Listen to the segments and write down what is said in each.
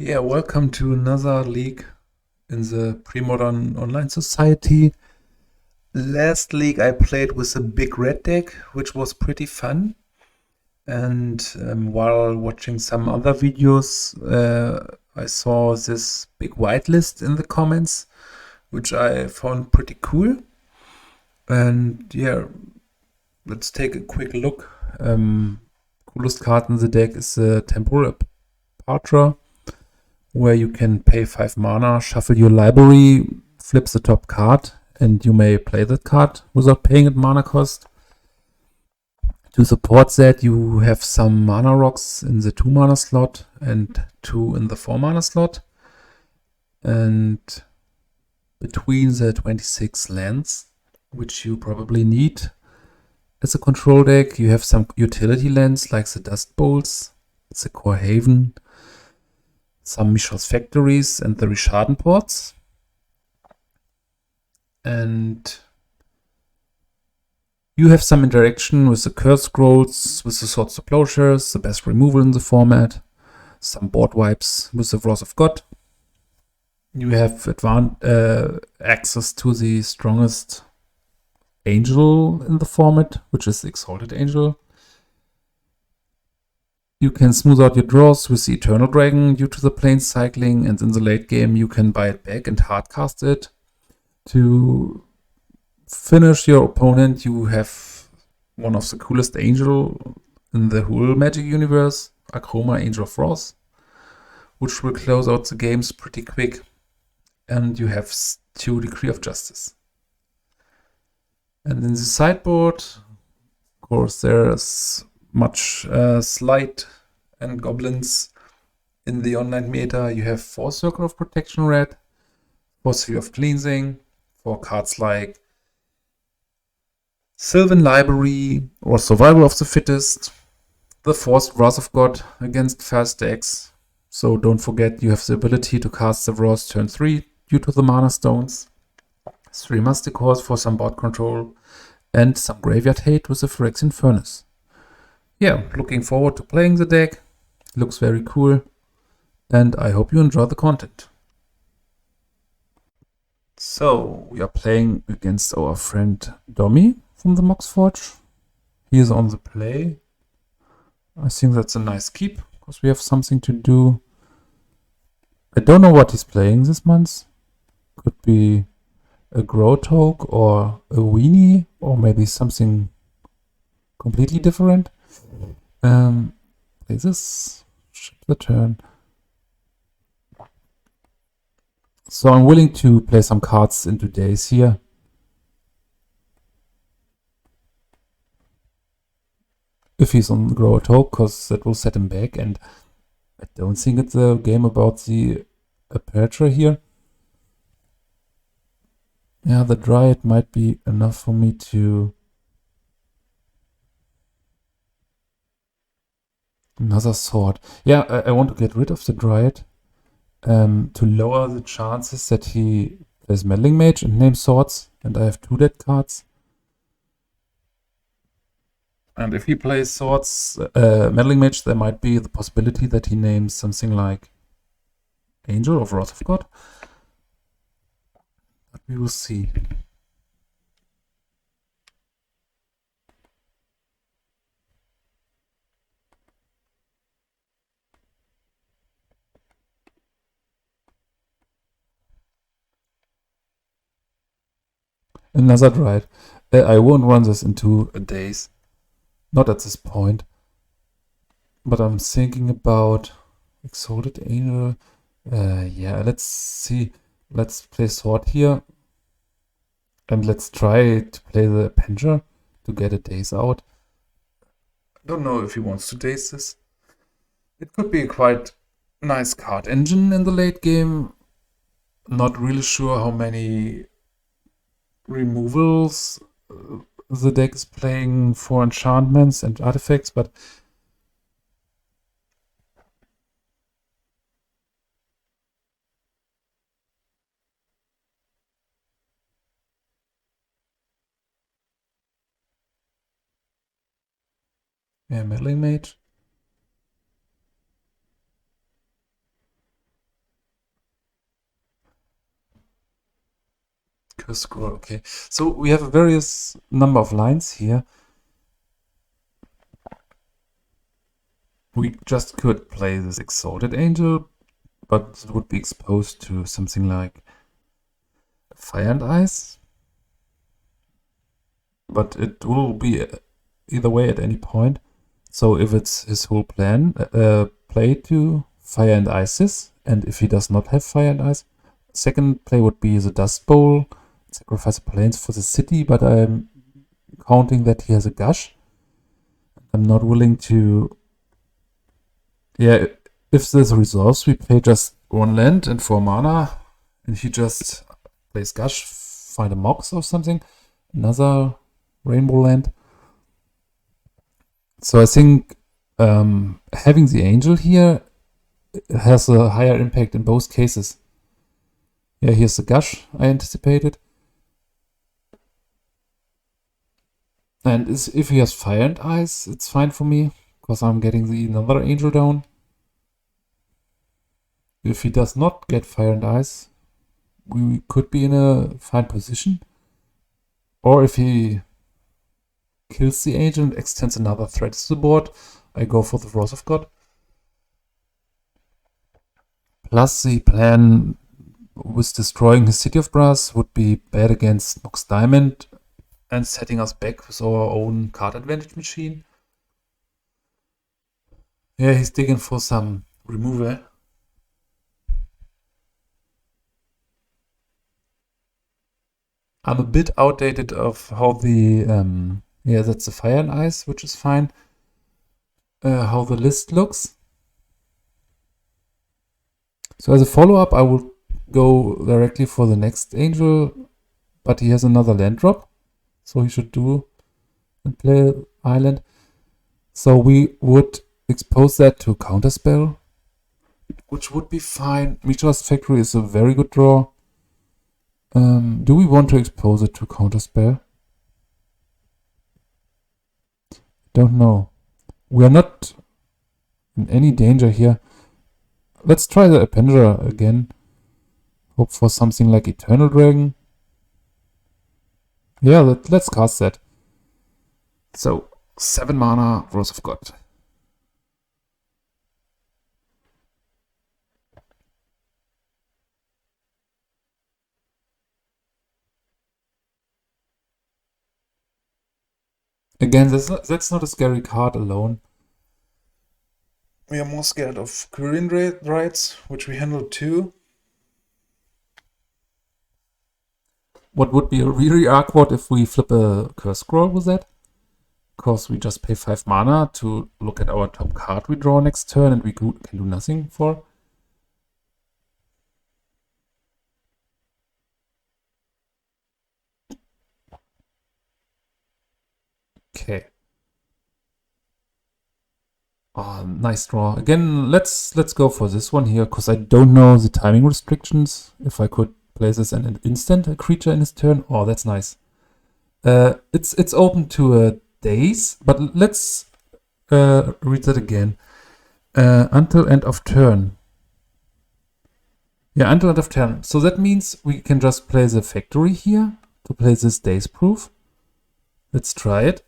Yeah, welcome to another league in the Premodern Online Society. Last league I played with a big red deck, which was pretty fun. And while watching some other videos, I saw this big whitelist in the comments, which I found pretty cool. And yeah, let's take a quick look. Coolest card in the deck is the Temporal Aperture, where you can pay 5 mana, shuffle your library, flip the top card, and you may play that card without paying it mana cost. To support that, you have some mana rocks in the 2 mana slot and 2 in the 4 mana slot. And between the 26 lands, which you probably need as a control deck, you have some utility lands like the Dust Bowls, the Kor Haven, some Mishra's factories, and the Rishadan ports. And you have some interaction with the curse scrolls, with the swords of Plowshares, the best removal in the format, some board wipes with the Wrath of God. You have access to the strongest angel in the format, which is the Exalted Angel. You can smooth out your draws with the Eternal Dragon due to the plane cycling, and in the late game you can buy it back and hardcast it. To finish your opponent, you have one of the coolest angel in the whole Magic universe, Akroma, Angel of Frost, which will close out the games pretty quick. And you have 2 Decree of Justice. And in the sideboard, of course, there's much Slide and Goblins. In the online meta, you have 4 Circle of Protection red, 4 Sphere of Cleansing, 4 cards like Sylvan Library or Survival of the Fittest, the Forced Wrath of God against fast decks. So don't forget you have the ability to cast the Wrath turn 3 due to the mana stones, 3 Masticores for some board control, and some Graveyard Hate with the Phyrexian Furnace. Yeah, looking forward to playing the deck. Looks very cool, and I hope you enjoy the content. So, we are playing against our friend Domi from the Moxforge. He is on the play. I think that's a nice keep, because we have something to do. I don't know what he's playing this month. Could be a Gro-A-Tog or a Weenie, or maybe something completely different. Play this, ship the turn. So I'm willing to play some cards into days here. If he's on Gro-A-Tog, because that will set him back, and I don't think it's a game about the Aperture here. Yeah, the Dryad might be enough for me to... Another sword. Yeah, I want to get rid of the Dryad to lower the chances that he plays Meddling Mage and names swords, and I have 2 dead cards. And if he plays swords, Meddling Mage, there might be the possibility that he names something like Angel of Wrath of God. But we will see. Another Dryad. I won't run this in 2 days. Not at this point. But I'm thinking about Exalted Angel. Yeah, let's see. Let's play sword here. And let's try to play the Avenger to get a daze out. I don't know if he wants to daze this. It could be a quite nice card engine in the late game. Not really sure how many removals the deck is playing for enchantments and artifacts, but yeah, Meddling Mage. Scroll, okay. So we have a various number of lines here. We just could play this Exalted Angel, but it would be exposed to something like Fire and Ice. But it will be either way at any point. So if it's his whole plan, play to Fire and Ices, and if he does not have Fire and Ice, second play would be the Dust Bowl, sacrifice a plains for the city, but I'm counting that he has a Gush. I'm not willing to... Yeah, if this resolves, we play just 1 land and 4 mana, and he just plays Gush, find a Mox or something, another Rainbow land. So I think having the Angel here has a higher impact in both cases. Yeah, here's the Gush I anticipated. And if he has Fire and Ice, it's fine for me, because I'm getting another Angel down. If he does not get Fire and Ice, we could be in a fine position. Or if he kills the Angel and extends another threat to the board, I go for the Wrath of God. Plus the plan with destroying his City of Brass would be bad against Mox Diamond and setting us back with our own card advantage machine. Yeah, he's digging for some removal. I'm a bit outdated of how the... yeah, that's the Fire and Ice, which is fine. How the list looks. So as a follow-up, I will go directly for the next Angel, but he has another land drop, so he should do and play Island. So we would expose that to Counterspell, which would be fine. Mishra's Factory is a very good draw. Do we want to expose it to Counterspell? Don't know. We are not in any danger here. Let's try the Avenger again. Hope for something like Eternal Dragon. Yeah, let's cast that. So, 7 mana, Wrath of God. Again, that's not a scary card alone. We are more scared of Korean Rights, which we handle too. What would be really awkward if we flip a Curse Scroll with that? Because we just pay 5 mana to look at our top card we draw next turn and we can do nothing for. Okay. Oh, nice draw. Again, let's go for this one here, because I don't know the timing restrictions. If I could play this an instant creature in his turn. Oh, that's nice. It's open to days, but let's read that again. Until end of turn. Yeah, until end of turn. So that means we can just play the factory here to play this days proof. Let's try it.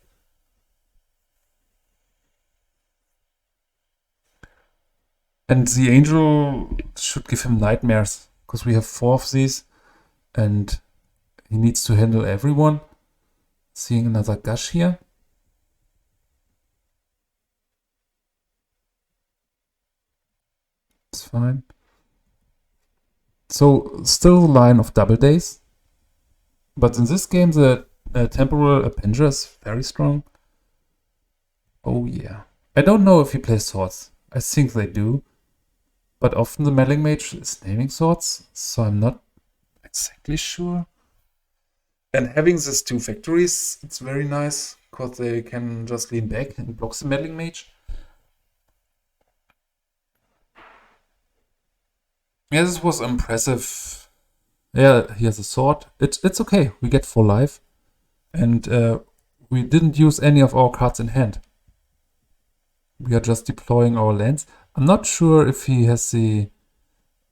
And the Angel should give him nightmares, because we have 4 of these, and he needs to handle everyone. Seeing another Gush here. It's fine. So, still a line of double days. But in this game, the Temporal Aperture is very strong. Oh yeah. I don't know if he plays swords. I think they do. But often the Meddling Mage is naming swords, so I'm not exactly sure. And having these 2 factories, it's very nice, because they can just lean back and block the Meddling Mage. Yeah, this was impressive. Yeah, he has a sword. It's okay, we get 4 life. And we didn't use any of our cards in hand. We are just deploying our lands. I'm not sure if he has the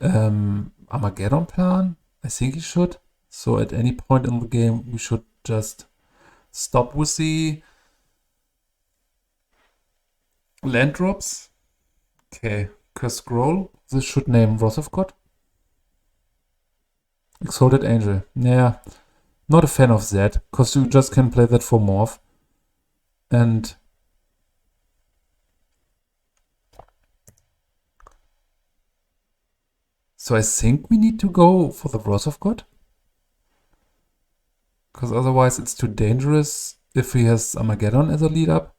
Armageddon plan. I think he should. So at any point in the game, we should just stop with the land drops. Okay, scroll. This should name Wrath of God. Exalted Angel. Yeah, not a fan of that, because you just can play that for morph. And so I think we need to go for the Wrath of God. Because otherwise it's too dangerous if he has Armageddon as a lead up.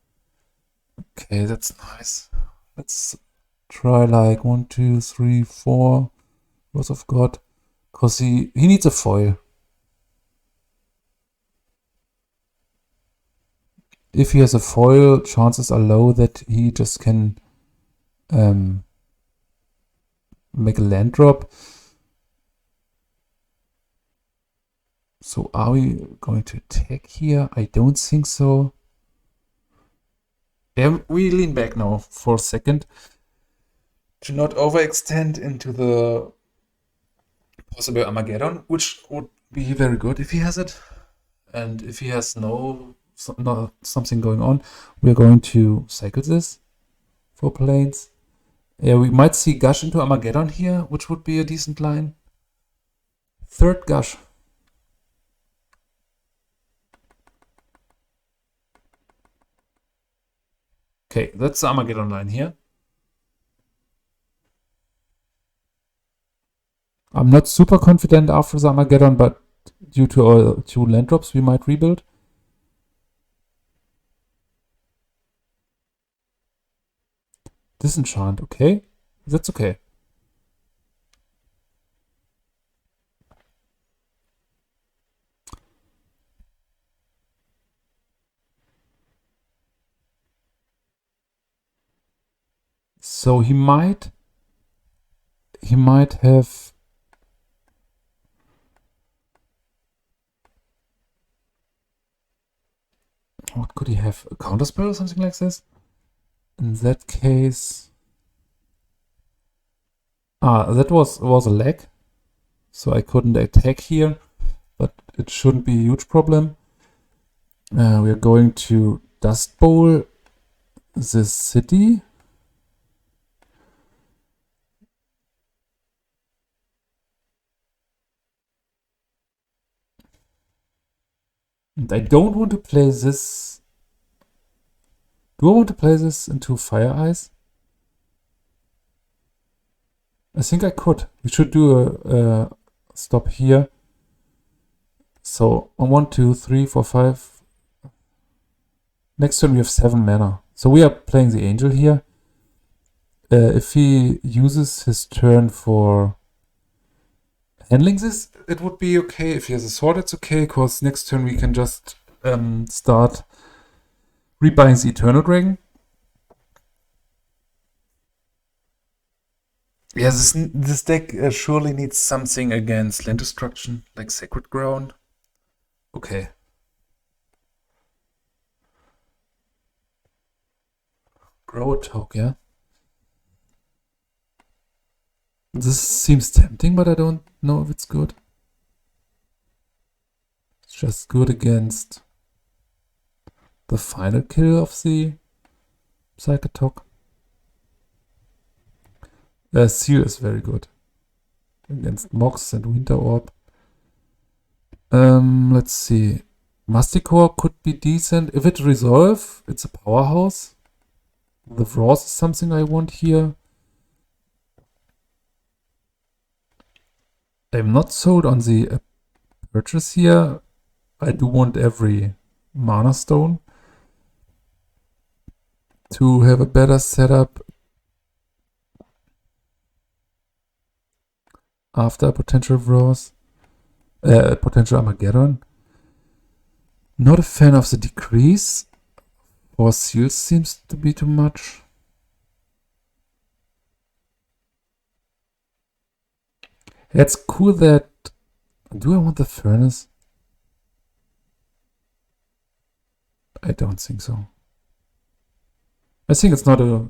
Okay, that's nice. Let's try like 1, 2, 3, 4 Wrath of God. Because he needs a foil. If he has a foil, chances are low that he just can make a land drop. So are we going to attack here? I don't think so. Yeah, we lean back now for a second to not overextend into the possible Armageddon, which would be very good if he has it. And if he has no something going on, we're going to cycle this for planes. Yeah, we might see Gush into Armageddon here, which would be a decent line. Third Gush. Okay, that's the Armageddon line here. I'm not super confident after the Armageddon, but due to our 2 land drops, we might rebuild. Disenchant, okay. That's okay. So he might have what could he have? A counterspell or something like this? In that case, that was a lag, so I couldn't attack here, but it shouldn't be a huge problem. We are going to Dust Bowl this city. And I don't want to play this. Do I want to play this into Fire Eyes? I think I could. We should do a stop here. So on 1, 2, 3, 4, 5. Next turn we have 7 mana. So we are playing the Angel here. If he uses his turn for handling this, it would be okay. If he has a sword, it's okay, because next turn we can just start rebuying the Eternal Dragon. Yeah, this deck surely needs something against land destruction, like Sacred Ground. Okay. Gro-A-Tog, yeah. This seems tempting, but I don't know if it's good. It's just good against the final kill of the Psychotog. Seal is very good against Mox and Winter Orb. Let's see. Masticore could be decent. If it resolve, it's a powerhouse. The Frost is something I want here. I'm not sold on the purchase here. I do want every mana stone to have a better setup after a potential Frost, potential Armageddon. Not a fan of the decrease. 4 seals seems to be too much. It's cool that... Do I want the Furnace? I don't think so. I think it's not a...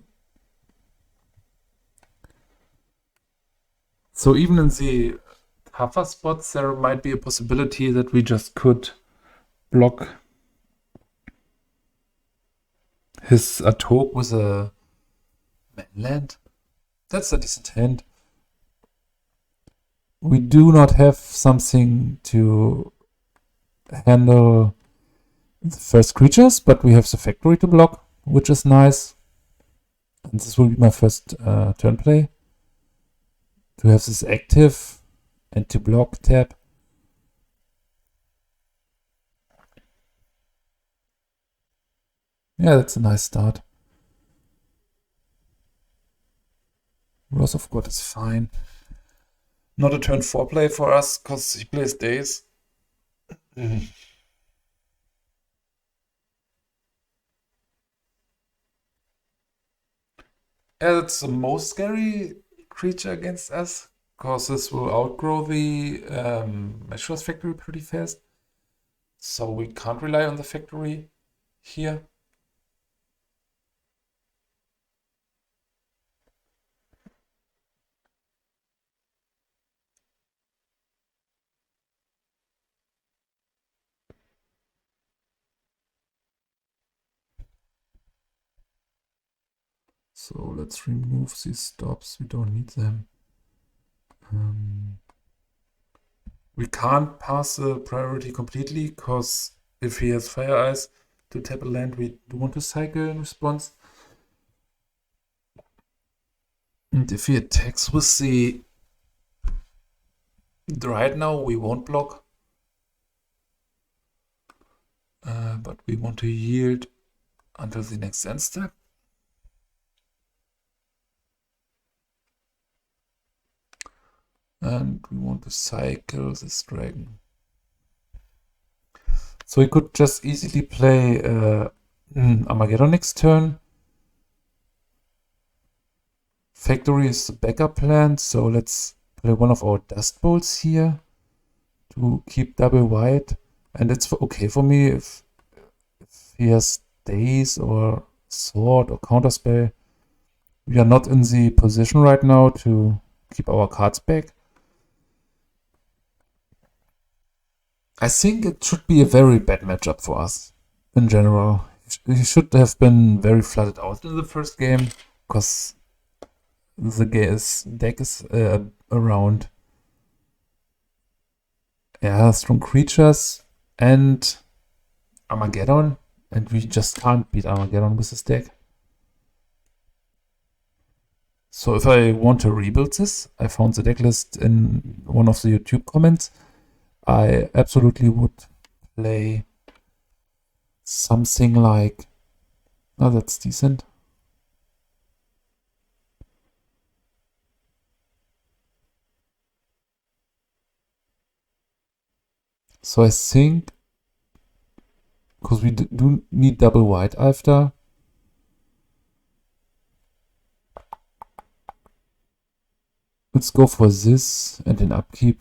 So even in the hover spots, there might be a possibility that we just could block his Tog with a mainland. That's a decent hand. We do not have something to handle the first creatures, but we have the factory to block, which is nice. And this will be my first turn play. To have this active and to block tap. Yeah, that's a nice start. Wrath of God is fine. Not a turn 4 play for us, because he plays days. Yeah, that's the most scary creature against us, because this will outgrow the Mishra's factory pretty fast. So we can't rely on the factory here. So let's remove these stops. We don't need them. We can't pass the priority completely, because if he has Fire Eyes to tap a land, we do want to cycle in response. And if he attacks with the right now, we won't block. But we want to yield until the next end step. And we want to cycle this dragon. So we could just easily play Armageddon next turn. Factory is the backup plan, so let's play one of our Dust Bowls here to keep double white. And it's okay for me if he has Daze or Sword or Counterspell. We are not in the position right now to keep our cards back. I think it should be a very bad matchup for us in general. He should have been very flooded out in the first game, because the deck is around strong creatures and Armageddon, and we just can't beat Armageddon with this deck. So if I want to rebuild this, I found the deck list in one of the YouTube comments. I absolutely would play something like, oh, that's decent. So I think, because we do need double white after, let's go for this, and in upkeep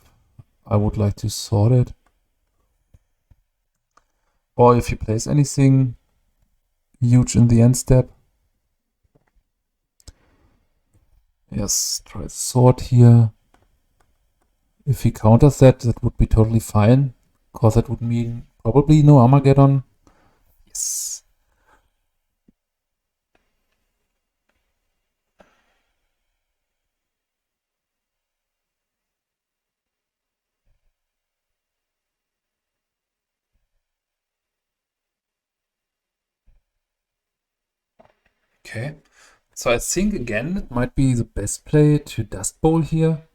I would like to sort it. Or if he plays anything huge in the end step. Yes, try the sword here. If he counters that, that would be totally fine, because that would mean probably no Armageddon. Yes. Okay. So I think again it might be the best play to Dust Bowl here.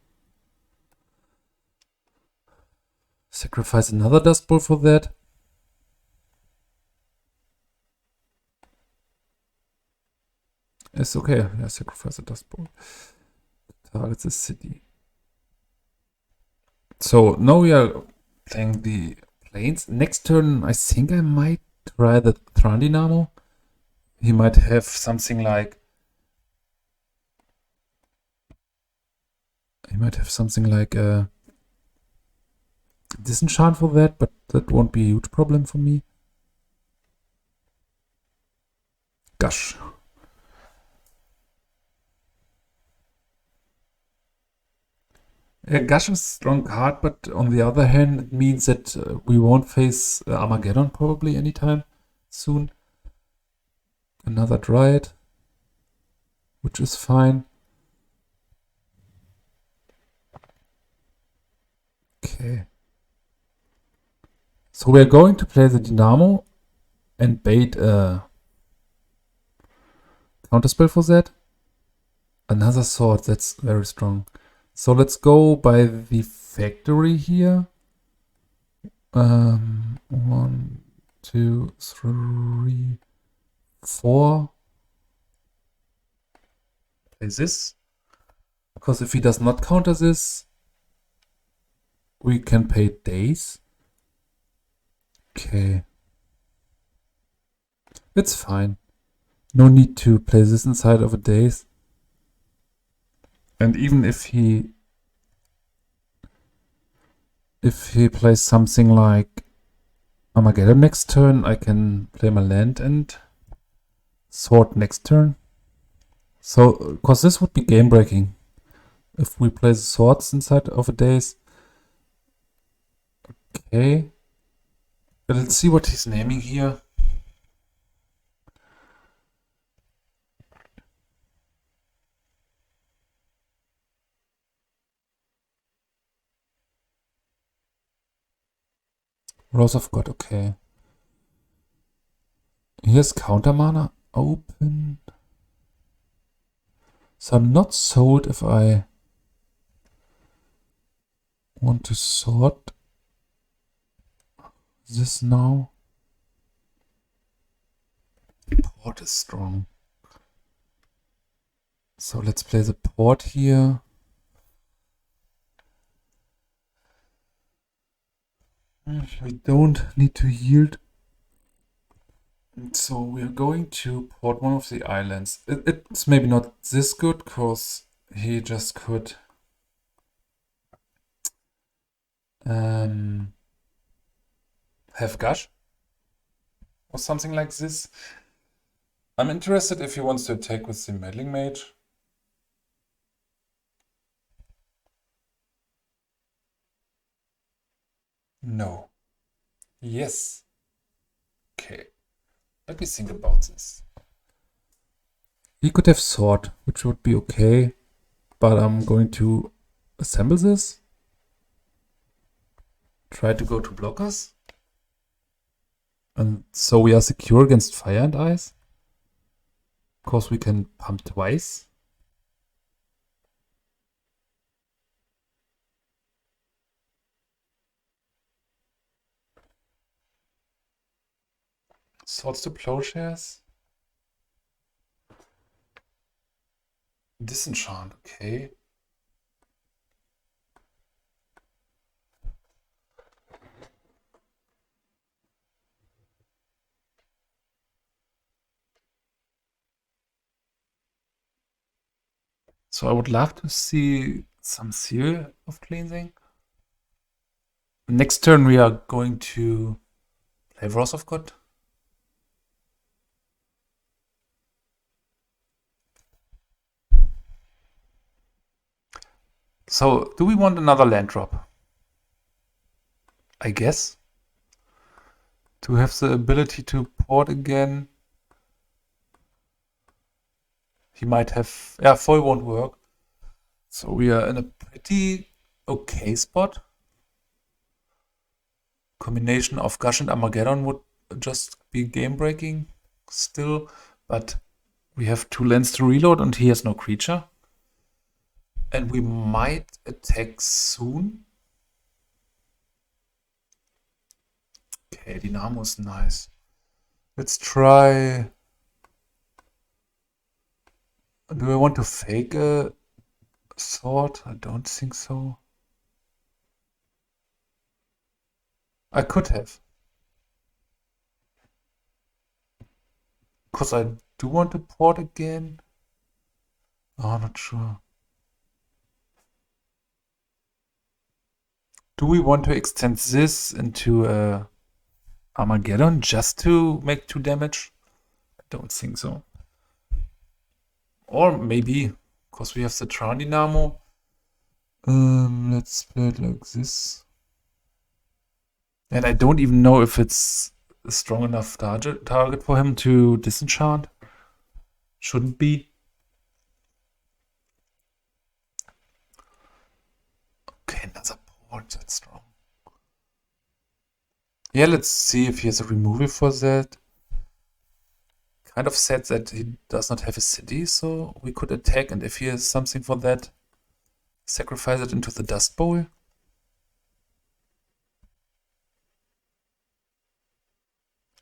Sacrifice another Dust Bowl for that. It's okay. Yeah, sacrifice a Dust Bowl. Targets the city. So now we are playing the planes. Next turn, I think I might try the Thran Dynamo. He might have something like a disenchant for that, but that won't be a huge problem for me. Gosh. Gush is a strong card, but on the other hand, it means that we won't face Armageddon probably anytime soon. Another Dryad, which is fine. Okay. So we are going to play the Dynamo and bait a counterspell for that. Another sword, that's very strong. So let's go by the factory here. 1, 2, 3, 4. Play this. Because if he does not counter this, we can pay days. Okay. It's fine. No need to play this inside of a days. And even if he plays something like Armageddon next turn, I can play my land and sword next turn. So, because this would be game breaking if we play the swords inside of a days. Okay. Let's see what he's naming here. Rose of God, okay. Here's counter mana open. So I'm not sold if I want to sort this now. Port is strong. So let's play the port here. We don't need to yield. So we are going to port one of the islands. It's maybe not this good because he just could have Gush or something like this. I'm interested if he wants to attack with the Meddling Mage. No. Yes. Okay. Let me think about this. He could have sword, which would be okay. But I'm going to assemble this. Try to go to blockers. And so we are secure against fire and ice. Of course, we can pump twice. Swords to Plowshares. Disenchant, okay. So I would love to see some Seal of Cleansing. Next turn we are going to play Wrath of God. So, do we want another land drop? I guess. To have the ability to port again. He might have... Yeah, foil won't work. So we are in a pretty okay spot. Combination of Gush and Armageddon would just be game breaking still. But we have 2 lands to reload and he has no creature. And we might attack soon. Okay, Dynamo is nice. Let's try... Do I want to fake a sword? I don't think so. I could have. Because I do want to port again. Oh, not sure. Do we want to extend this into Armageddon just to make 2 damage? I don't think so. Or maybe, because we have the Thran Dynamo, Let's play it like this. And I don't even know if it's a strong enough target for him to disenchant. Shouldn't be. Okay, another port. That's strong. Yeah, let's see if he has a removal for that. Kind of sad that he does not have a city, so we could attack, and if he has something for that, sacrifice it into the Dust Bowl.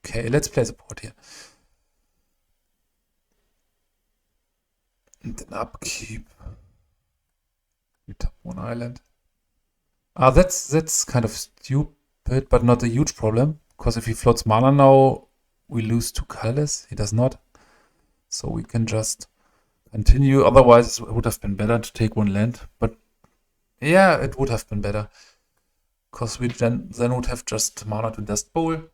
Okay, let's play the port here. And then upkeep. We tap one island. Ah, that's kind of stupid, but not a huge problem. Because if he floats mana now, we lose 2 colorless. He does not. So we can just continue. Otherwise, it would have been better to take 1 land. But yeah, it would have been better. Because we then would have just mana to Dust Bowl.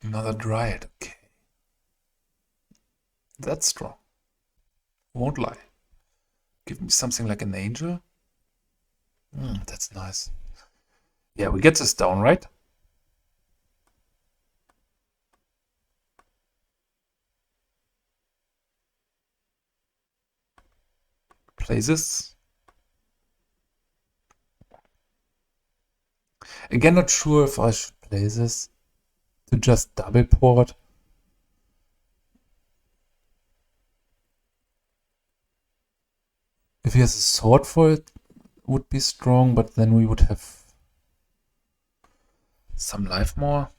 Another Dryad, okay. That's strong. Won't lie. Give me something like an Angel. That's nice. Yeah, we get this down, right? Play this. Again, not sure if I should play this to just double port. If he has a sword for it, would be strong, but then we would have some life more.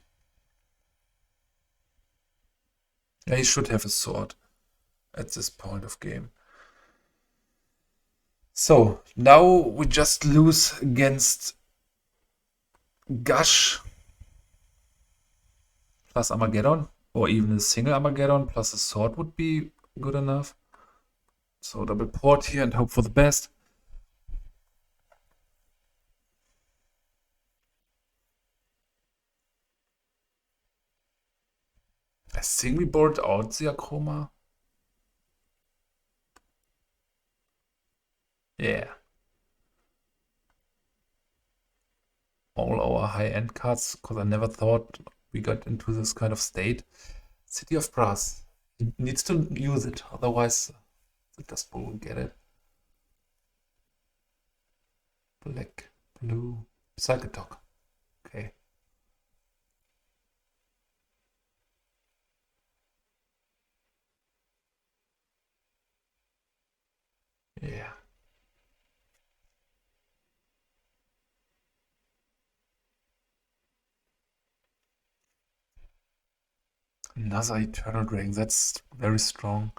Yeah, he should have a sword at this point of game. So, now we just lose against Gush plus Armageddon, or even a single Armageddon plus a sword would be good enough. So double port here and hope for the best. I think we board out the Akroma. Yeah. All our high-end cards, because I never thought we got into this kind of state. City of Brass. He needs to use it, otherwise the Dust Bowl will get it. Black, blue, Psychotok. Okay. Yeah. Another Eternal Dragon, that's very strong.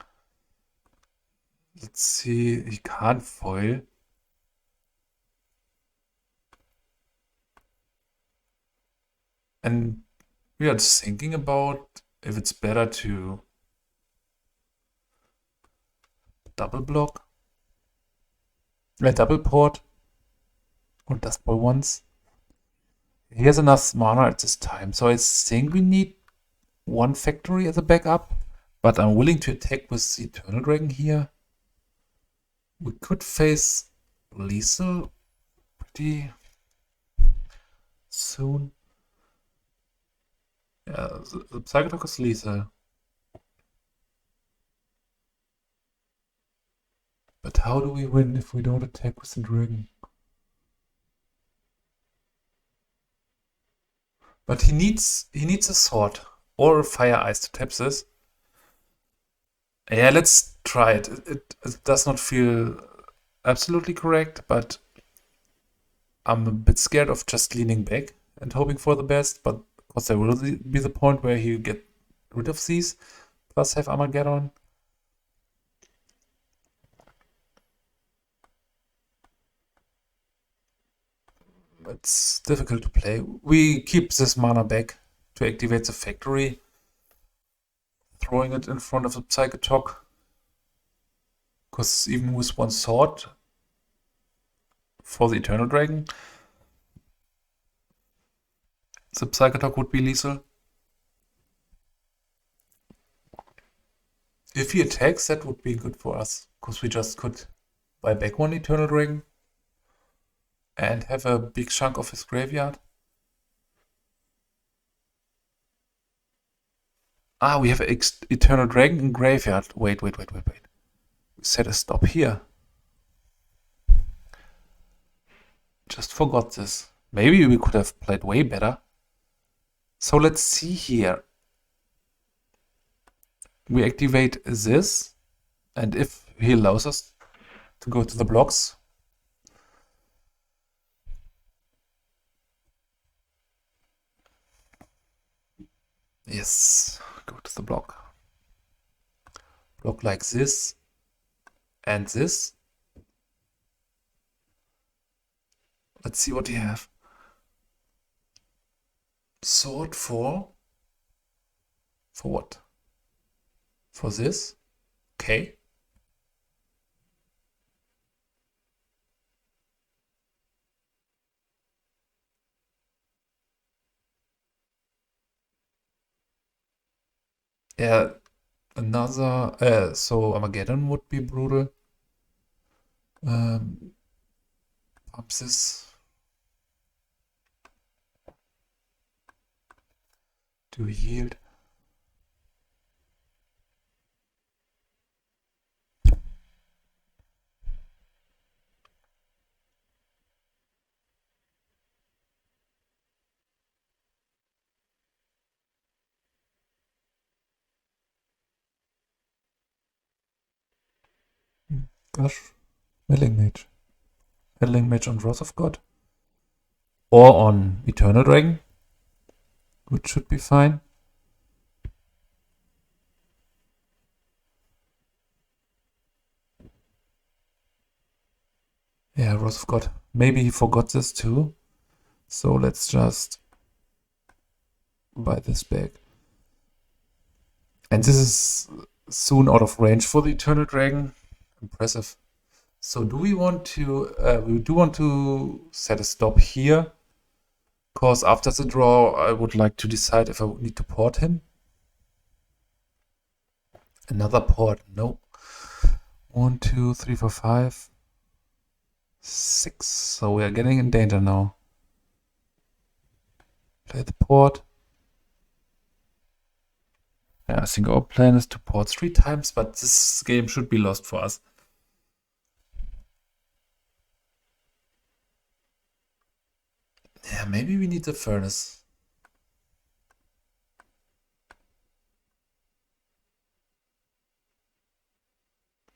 Let's see, he can't foil. And we are just thinking about if it's better to double block, double port, or Dust Bowl once. He has enough mana at this time, so I think we need 1 factory as a backup, but I'm willing to attack with the Eternal Dragon here. We could face lethal pretty soon. Yeah, the Psychotok is lethal. But how do we win if we don't attack with the dragon? But he needs a sword or a fire ice to tap this. Yeah, let's try it. It does not feel absolutely correct, but I'm a bit scared of just leaning back and hoping for the best, but because there will be the point where you get rid of these, plus have Armageddon. It's difficult to play. We keep this mana back to activate the factory, throwing it in front of the Psychotok. Because even with 1 sword for the Eternal Dragon, the Psychotok would be lethal. If he attacks, that would be good for us, because we just could buy back one Eternal Dragon and have a big chunk of his graveyard. Ah, we have Eternal Dragon in graveyard. Wait. We set a stop here. Just forgot this. Maybe we could have played way better. So let's see here. We activate this, and if he allows us to go to the blocks. Yes, go to the block. Block like this and this. Let's see what you have. Sword for what? For this? Okay. Yeah, another. So Armageddon would be brutal. Pump this. Do yield. Gosh, Meddling Mage. Meddling Mage on Wrath of God. Or on Eternal Dragon, which should be fine. Yeah, Wrath of God. Maybe he forgot this too. So let's just buy this back. And this is soon out of range for the Eternal Dragon. Impressive. So do we want to, we do want to set a stop here. Because after the draw, I would like to decide if I need to port him. Another port, no. 1, 2, 3, 4, 5, 6. So we are getting in danger now. Play the port. Yeah, I think our plan is to port 3 times, but this game should be lost for us. Yeah, maybe we need the furnace.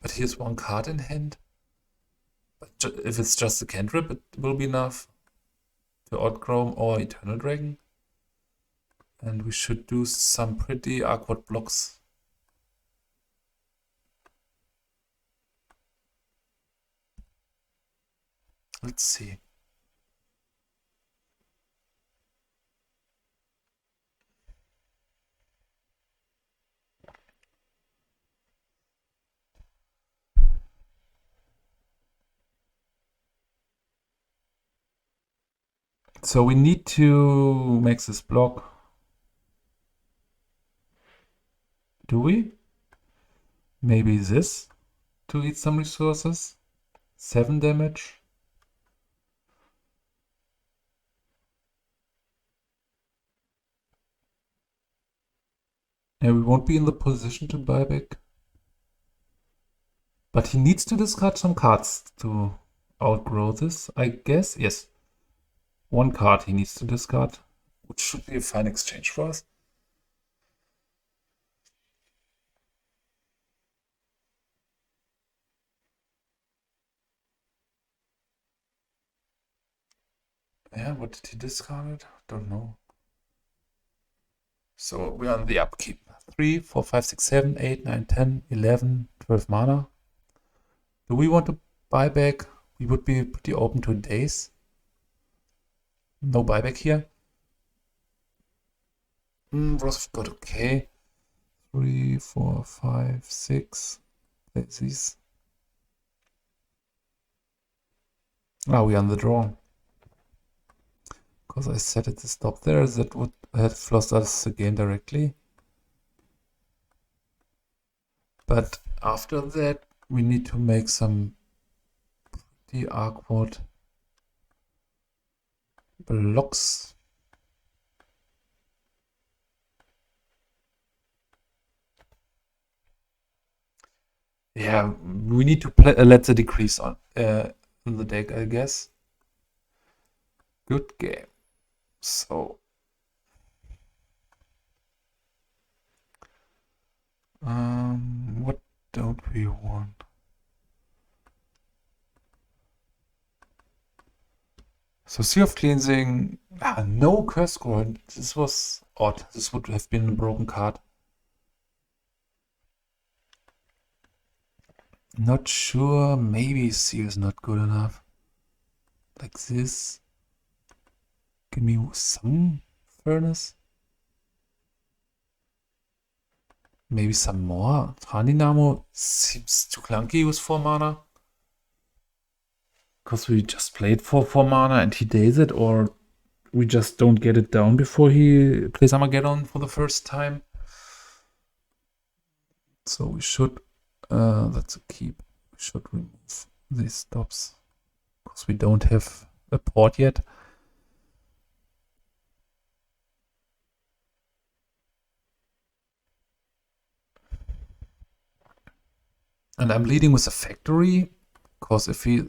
But here's one card in hand. But if it's just a cantrip, it will be enough to outchrome or Eternal Dragon. And we should do some pretty awkward blocks. Let's see. So we need to make this block. Do we? Maybe this to eat some resources. 7 damage. Yeah, we won't be in the position to buy back. But he needs to discard some cards to outgrow this, I guess. Yes. One card he needs to discard, which should be a fine exchange for us. Yeah, what did he discard? Don't know. So we're on the upkeep. 3, 4, 5, 6, 7, 8, 9, 10, 11, 12 mana. Do we want to buy back? We would be pretty open to days. No buyback here. Wrath of God, okay. 3, 4, 5, 6. There's these. Ah, we're on the draw. Because I set it to stop there, that would have lost us the game directly. But after that, we need to make some pretty awkward blocks. Yeah, we need to let the decrease on in the deck, I guess. Good game. So, what don't we want? So, Sea of Cleansing, no Curse Scroll. This was odd. This would have been a broken card. Not sure. Maybe Sea is not good enough. Like this. Give me some Furnace. Maybe some more. Thran Dynamo seems too clunky with 4 mana. Because we just played for 4 mana and he days it, or we just don't get it down before he plays Armageddon for the first time. So we should, that's a keep. We should remove these stops. Because we don't have a port yet. And I'm leading with a factory. Because if he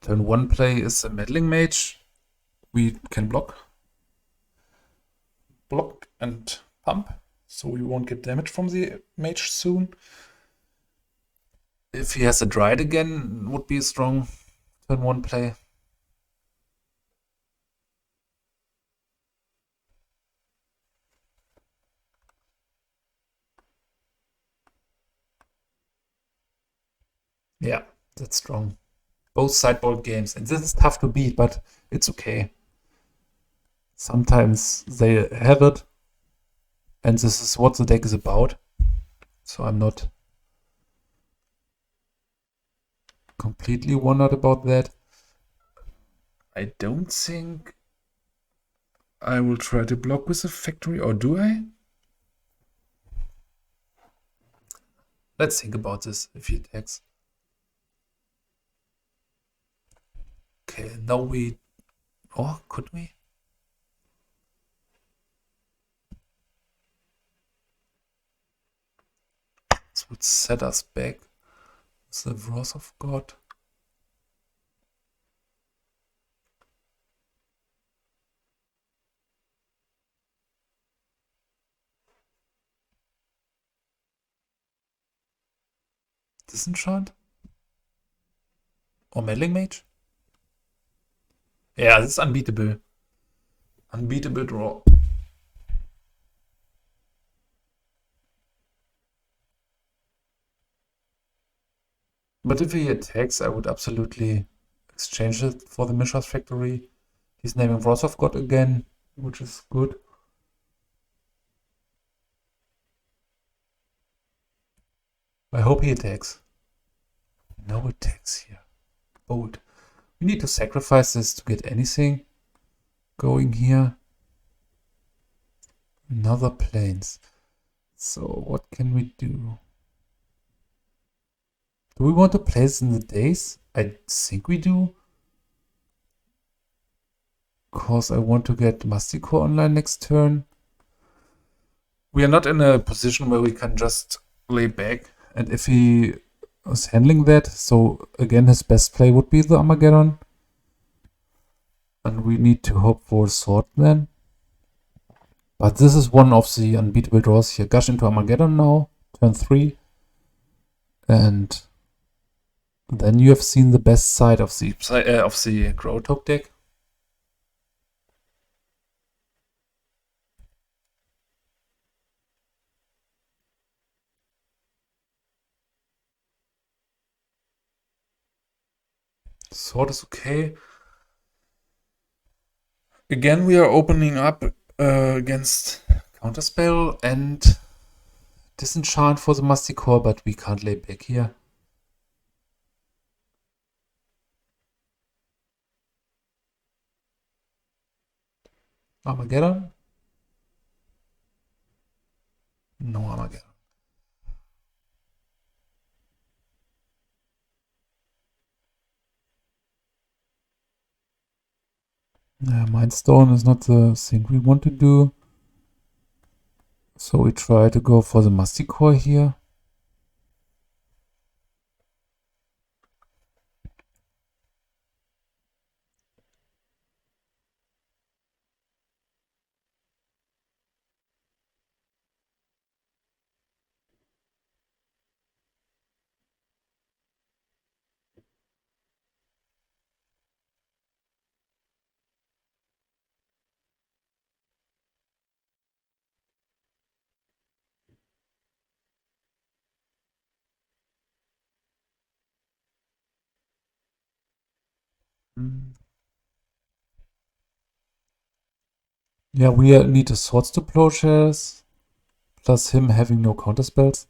turn 1 play is a meddling mage, we can block and pump, so we won't get damage from the mage soon. If he has a Dryad again, would be a strong turn 1 play. Yeah, that's strong. Both sideboard games, and this is tough to beat, but it's okay. Sometimes they have it, and this is what the deck is about. So I'm not completely wondered about that. I don't think I will try to block with a factory, or do I? Let's think about this if he attacks. Okay, now we... Or could we? This would set us back with the Wrath of God. Disenchant? Or Meddling Mage? Yeah, this is unbeatable. Unbeatable draw. But if he attacks, I would absolutely exchange it for the Mishra's Factory. He's naming Wrath of God again, which is good. I hope he attacks. No attacks here. Bold. We need to sacrifice this to get anything going here. Another planes. So what can we do? Do we want to play this in the days? I think we do. Because I want to get Masticore online next turn. We are not in a position where we can just lay back. And if he is handling that, so again his best play would be the Armageddon. And we need to hope for a sword then. But this is one of the unbeatable draws here. Gush into Armageddon now, turn 3. And then you have seen the best side of the Gro-A-Tog deck. Sword is okay. Again, we are opening up against Counterspell and Disenchant for the Masticore, but we can't lay back here. Armageddon? No Armageddon. Mindstone is not the thing we want to do. So we try to go for the Masticore here. Yeah, we need the swords to Plowshares, plus him having no counter spells.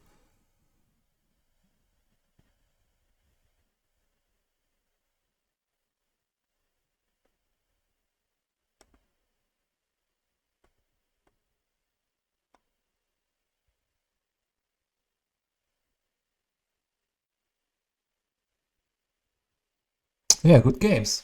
Yeah, good games.